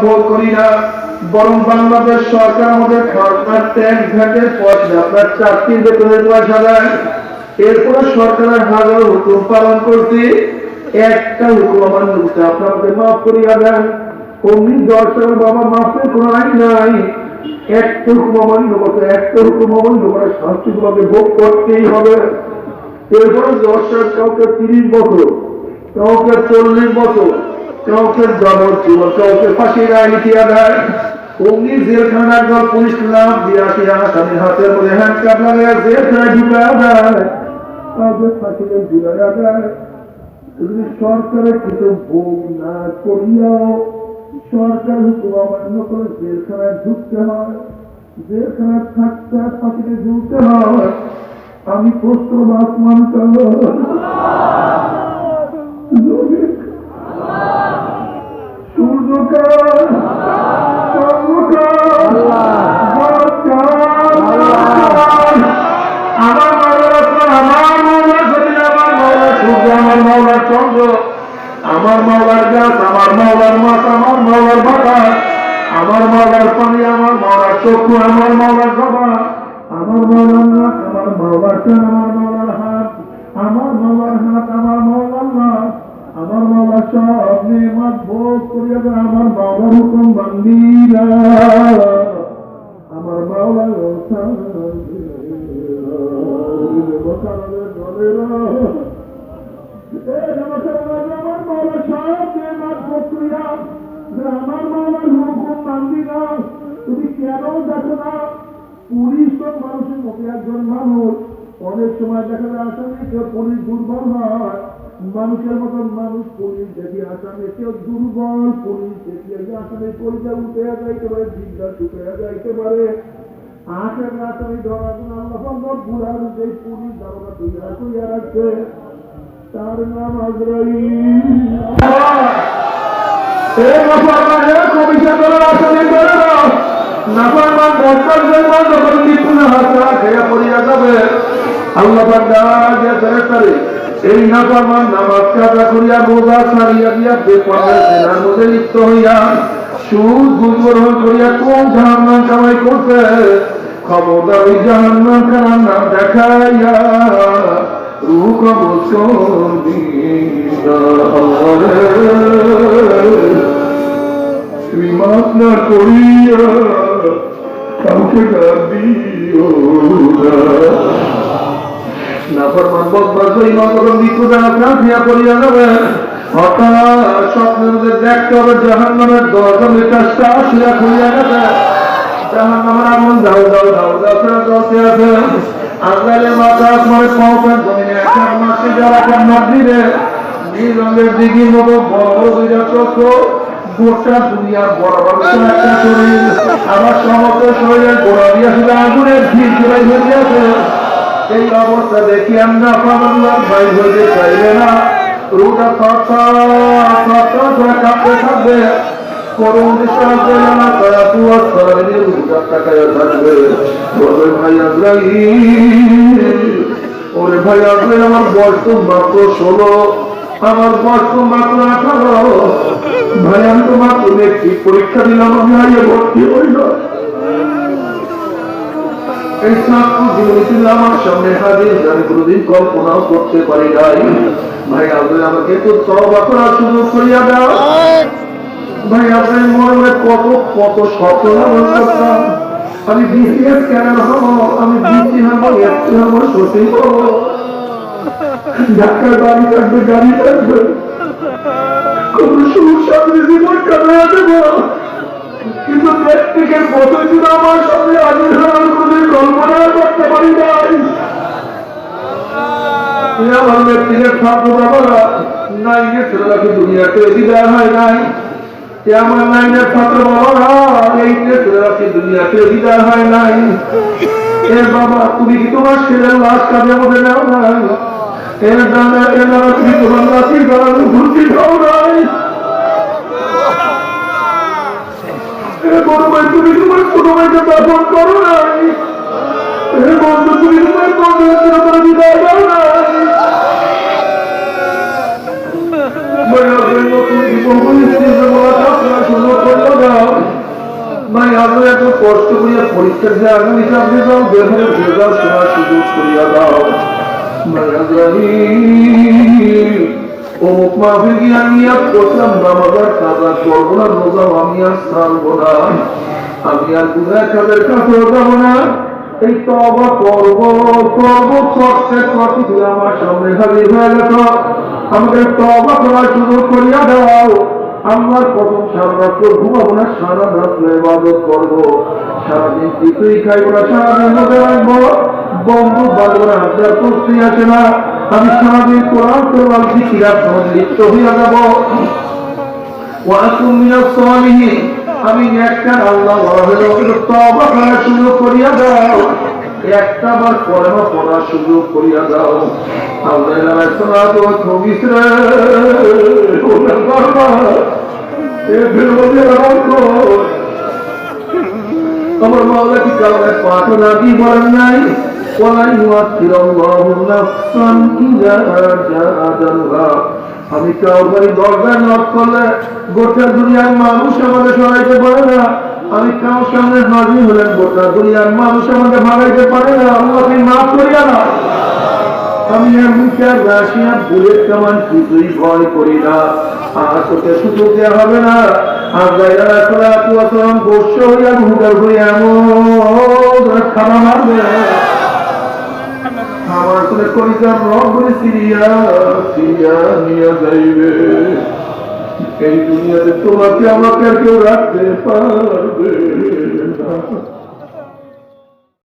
Vote করি না, বরং বাংলাদেশ সরকার আমাদের খাজনার ট্যাক্স ভ্যাটের পয়সা আপনার চাকরির বেতনের পয়সা দেয়। এরপরে সরকারের হাজার হুকুম পালন করছি, একটা হুকুম অমান্য করতে আপনাদের মাফ করিয়া দেন। অমনি দর্শক বাবা মাফের কোন আইন নাই। একটা হুকুম অমান্য করতে, একটা হুকুম অমান্য করে শাস্তি তোমাকে ভোগ করতেই হবে। এরপরে দর্শক কাউকে 30 বছর, কাউকে 40 বছর, কাউকে যাবজ্জীবন, কাউকে ফাঁসির আইন দিয়া দেয়। অমনি জেলখানার দল পুলিশ নাম দিয়ে আসি আসামির হাতের মধ্যে হ্যান্ডকাপ লাগায় জেলখানায় ঢুকায় দেয়, কাউকে ফাঁসিতে ঝুলাইয়া দেয়। যদি সরকারের কিছু ভোগ না করিয়াও সরকার হুকুম অমান্য করে জেলখানায় ঢুকতে হয়, জেলখানায় থাকতে ফাঁসিতে ঝুলতে হয়। আমি প্রশ্ন আসমান সূর্যকার আমার মাওলা শরীর, আমার মাওলা সূর্য, আমার মাওলা চন্দ্র, আমার মাওলার গাছ, আমার মাওলার মাছ, আমার মাওলার বাতাস, আমার মাওলার পানি, আমার মাওলার চক্ষু, আমার মাওলার জবা, আমার মাওলার নাক, আমার মাওলার কান, আমার মাওলার হাত, আমার মাওলার হাত, আমার মাওলার নাক, আমার মাওলার সব নেয়ামত ভোগ করিয়া দেয়। আমার মাওলার হুকুম বান্দিরা, আমার মাওলার আমার মাওলা সব নেয়ামত ভোগ করিয়া আমার মাওলার হুকুম বান্দিরা। তুমি কেন দেখো না পুলিশ তো মানুষের মতো একজন মানুষ, অনেক সময় দেখা যায় আসামি কেউ পুলিশ দুর্বল হয়, মানুষের মতন মানুষ পুলিশ দেখি আসামি কেউ দুর্বল, পুলিশ দেখি আসামি পরিচয় উঠে যাইতে পারে, জিজ্ঞা ঢুকে যাইতে পারে। আখের আসামি ধরার জন্য আল্লাহ বুড়ার যে পুলিশ ধারণা তৈরি করিয়া রাখছে, তার নাম আজরাইল। কমিশন করার আসামি করে না নাফরমান বর্তমান জন্ম যখন মৃত্যু না হাসা খেয়া পড়িয়া যাবে, আল্লাহ ফেরেশতারে এই নাফরমান নামাজ কাজা করিয়া রোজা ছাড়িয়া দিয়া বেপরদের জেনার মধ্যে লিপ্ত হইয়া সুদ ঘুষ গ্রহণ করিয়া কোন জাহান্নাম কামাই করছে, খবরদার ওই জাহান্নাম কার নাম দেখাইয়া রূহ কবজ করবি না। তুমি মাফ না করিয়া কাউকে দিও না। ফরমান বদমাশ বেঈমান যখন মৃত্যু দ্বারা কাঁপিয়া পড়িয়া যাবে, হঠাৎ স্বপ্নের মধ্যে দেখতে হবে জাহান্নামের দরজা মেটাসটা আসিয়া খুলিয়া গেছে, জাহান্নামের আগুন দাও দাও দাও দাও ফেরা চলতে আছে। আজরাইলের মাথা আসমানে পৌঁছান জমিনে একটা মাসে যারা কান্নার দিলে নীল রঙের দিঘির মতো বড় বড় দুইটা চক্ষু, গোটা দুনিয়ার বড় বড় একটা শরীর, আমার সমস্ত শরীরের গোড়া দিয়া শুধু আগুনের ভিড় জোড়াই হয়ে আছে। এই অবস্থা দেখি আমরা ভাই হইতে চাইবে না, রুটা করে কাঁপতে থাকবে, করুন থাকবে। ভাই আজরাইল, ওরে ভাই আজরাইল, আমার বয়স তো মাত্র 16, আমার বয়স তো মাত্র 18, ভাই আমি তো মাত্র মেট্রিক পরীক্ষা দিলাম, আমি আগে ভর্তি হইল। এই ছাত্র জীবনী ছিল আমার সামনে হাজির, আমি কোনোদিন কল্পনাও করতে পারি নাই। ভাই আজরাইল আমাকে তো তওবা করার সুযোগ করিয়া দাও। ভাই আজরাইল মরণে কত কত স্বপ্ন করতাম, আমি বিসিএস কেন হবো, আমি বিসি হবো, এসসি হবো, সচিব হবো, ঢাকার বাড়ি থাকবে, গাড়ি থাকবে, কোন সুস্বাদী জীবন কাটাইয়া দেবো। কিন্তু ব্যক্তিকের বছর ছিল আমার সামনে হাজির হওয়ার কোনো কল্পনা করতে পারি নাই। আমার ব্যক্তিকে ছাত্র বাবারা নাইনের ছেলেরাকে দুনিয়াতে বিদায় হয় নাই, আমার নাইনের ছাত্র বাবারা এইটের ছেলেরাকে দুনিয়াতে বিদায় হয় নাই। এর বাবা তুমি কি তোমার ছেলের লাশ কাজে মধ্যে নেও নাই? এর দাদা এনারা তুমি তোমার নাতির দাঁড়ানো ঘুরতে খাও নাই? বড় ভাই তুমি তোমার ছোট ভাইকে দাপন করো নাই? বন্ধু তুমি তোমার বন্ধুদের বিদায় দাও নাই? নতুন জীবন সুন্দর করলো পরীক্ষার যে আগামী চাকরি দাও, দেহের ভেজাল শোনার সুযোগ করিয়া দাও। অমুক মাহফিল গিয়ে আমি আর করলাম নামাজার কাজা করবো না, রোজাও আমি আর ছাড়বো না, আমি আর গুনাহ কাজের কাছেও যাবো না। এই তওবা করবো করতে করতে তুই আমার সামনে হাজির হয়ে গেছ। আমাকে তওবা করার সুযোগ করিয়া দাও। আমার কদম সারা রাত্র ঘুমাবো না, সারা রাত্র ইবাদত করবো, সারাদিন কিছুই খাইবো না, সারাদিন মধ্যে রাখবো, বন্ধু বান্ধবরা হাজার প্রশ্ন আসে না, আমি সারাদিন কোরআন কোরআন জিকিরাত সমাজে লিপ্ত হইয়া যাব। ওয়াকুম মিনাস সালিহিন, আমি নেককার আল্লাহ তওবা করার সুযোগ করিয়া দাও, একটা বার কলেমা পড়ার সুযোগ করিয়া দাও। আল্লাহ সালাতু ওয়া খবিস রে ওটা করবা এ বিরোধী রাখো। আমার মাওলা কি কালামে পাঠ নাকি বলেন নাই, ওয়ালাই ইউআখিরুল্লাহু নাফসান ইযা জাআ আজালুহা। আমি কাউকে দরজায় নক করলে গোটা দুনিয়ার মানুষ আমাকে সরাইতে পারে না, আমি কারোর সামনে হাজির হলেন গোটা দুনিয়ার মানুষ আমাকে ভাগাইতে পারে না। আল্লাহকে মাফ করিয়া না। আমি আর মুখে রাশিয়া বুলেট কামান কিছুই ভয় করি না, আর তোকে সুযোগ দেওয়া হবে না। আর যাইরা সালাতু ওয়া সালাম বর্ষ হইয়া ভূগর হইয়া এমন খানা মারবে, আমার তোকে কলিজার রব বলে সিরিয়া সিরিয়া নিয়ে যাইবে। এই দুনিয়াতে তোমাকে আমাকে আর কেউ রাখতে পারবে না।